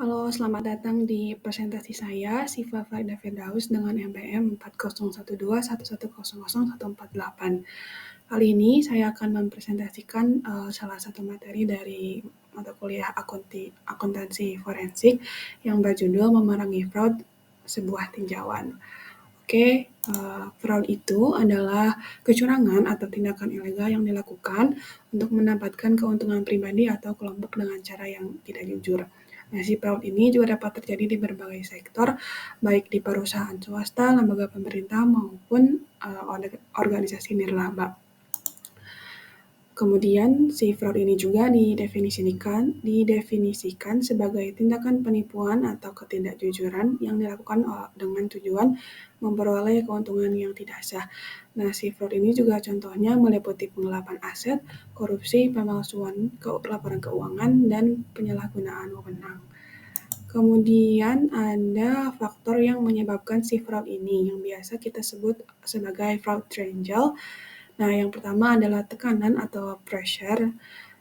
Halo, selamat datang di presentasi saya, Siva Faida Firdaus dengan NPM 401211001148. Kali ini saya akan mempresentasikan salah satu materi dari mata kuliah akuntansi forensik yang berjudul Memerangi Fraud, Sebuah Tinjauan. Oke, fraud itu adalah kecurangan atau tindakan ilegal yang dilakukan untuk mendapatkan keuntungan pribadi atau kelompok dengan cara yang tidak jujur. Nah, si fraud ini juga dapat terjadi di berbagai sektor, baik di perusahaan swasta, lembaga pemerintah, maupun organisasi nirlaba. Kemudian, si fraud ini juga didefinisikan sebagai tindakan penipuan atau ketidakjujuran yang dilakukan dengan tujuan memperoleh keuntungan yang tidak sah. Nah, si fraud ini juga contohnya meliputi penggelapan aset, korupsi, pemalsuan laporan keuangan, dan penyalahgunaan wewenang. Kemudian ada faktor yang menyebabkan si fraud ini yang biasa kita sebut sebagai fraud triangle. Nah, yang pertama adalah tekanan atau pressure,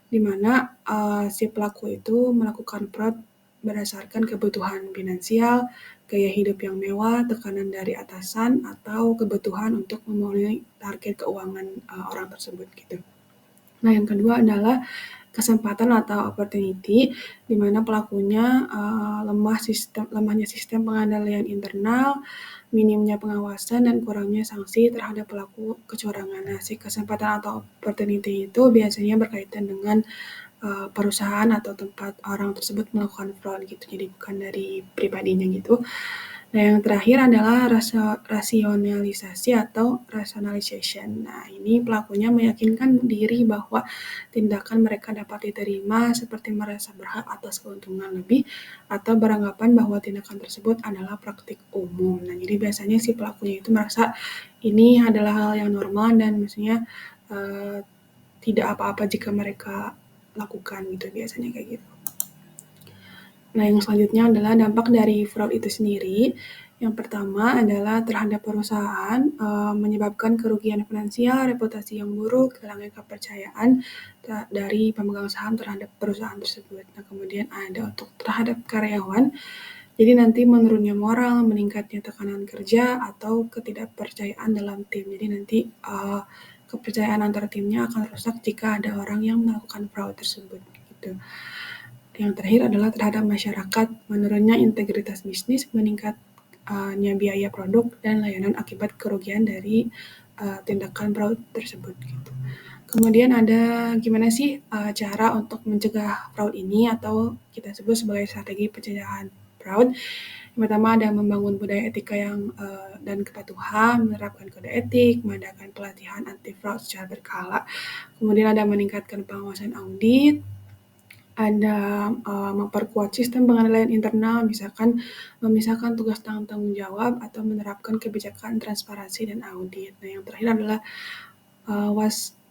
di mana si pelaku itu melakukan fraud berdasarkan kebutuhan finansial, gaya hidup yang mewah, tekanan dari atasan, atau kebutuhan untuk memenuhi target keuangan orang tersebut gitu. Nah, yang kedua adalah kesempatan atau opportunity, di mana pelakunya lemahnya sistem pengendalian internal, minimnya pengawasan, dan kurangnya sanksi terhadap pelaku kecurangan. Nah, si kesempatan atau opportunity itu biasanya berkaitan dengan perusahaan atau tempat orang tersebut melakukan fraud gitu, jadi bukan dari pribadinya gitu. Nah, yang terakhir adalah rasionalisasi atau rationalization. Nah, ini pelakunya meyakinkan diri bahwa tindakan mereka dapat diterima seperti merasa berhak atas keuntungan lebih atau beranggapan bahwa tindakan tersebut adalah praktik umum. Nah, jadi biasanya si pelakunya itu merasa ini adalah hal yang normal dan maksudnya tidak apa-apa jika mereka lakukan gitu, biasanya kayak gitu. Nah, yang selanjutnya adalah dampak dari fraud itu sendiri. Yang pertama adalah terhadap perusahaan, menyebabkan kerugian finansial, reputasi yang buruk, kehilangan kepercayaan dari pemegang saham terhadap perusahaan tersebut. Nah, kemudian ada untuk terhadap karyawan, jadi nanti menurunnya moral, meningkatnya tekanan kerja, atau ketidakpercayaan dalam tim. Jadi nanti kepercayaan antar timnya akan rusak jika ada orang yang melakukan fraud tersebut gitu. Yang terakhir adalah terhadap masyarakat, menurunnya integritas bisnis, meningkatnya biaya produk dan layanan akibat kerugian dari tindakan fraud tersebut gitu. Kemudian ada gimana sih cara untuk mencegah fraud ini atau kita sebut sebagai strategi pencegahan fraud. Yang pertama ada membangun budaya etika dan kepatuhan, menerapkan kode etik, mengadakan pelatihan anti fraud secara berkala. Kemudian ada meningkatkan pengawasan audit, ada memperkuat sistem pengendalian internal, misalkan memisahkan tugas tanggung jawab atau menerapkan kebijakan transparansi dan audit. Nah, yang terakhir adalah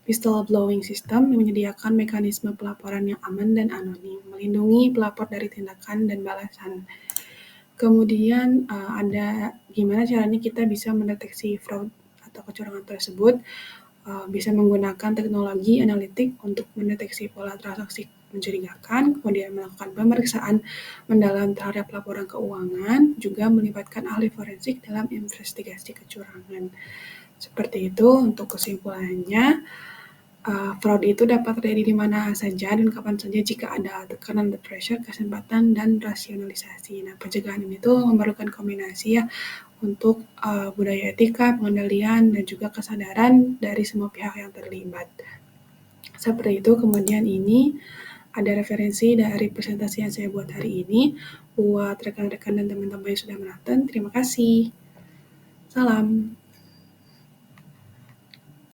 whistleblowing system yang menyediakan mekanisme pelaporan yang aman dan anonim, melindungi pelapor dari tindakan dan balasan. Kemudian ada gimana caranya kita bisa mendeteksi fraud atau kecurangan tersebut. Bisa menggunakan teknologi analitik untuk mendeteksi pola transaksi mencurigakan, kemudian melakukan pemeriksaan mendalam terhadap laporan keuangan, juga melibatkan ahli forensik dalam investigasi kecurangan. Seperti itu untuk kesimpulannya. Fraud itu dapat terjadi di mana saja dan kapan saja jika ada tekanan, pressure, kesempatan, dan rasionalisasi. Nah, pencegahan ini tuh memerlukan kombinasi ya untuk budaya etika, pengendalian, dan juga kesadaran dari semua pihak yang terlibat. Seperti itu, kemudian ini ada referensi dari presentasi yang saya buat hari ini. Buat rekan-rekan dan teman-teman yang sudah menonton, terima kasih. Salam.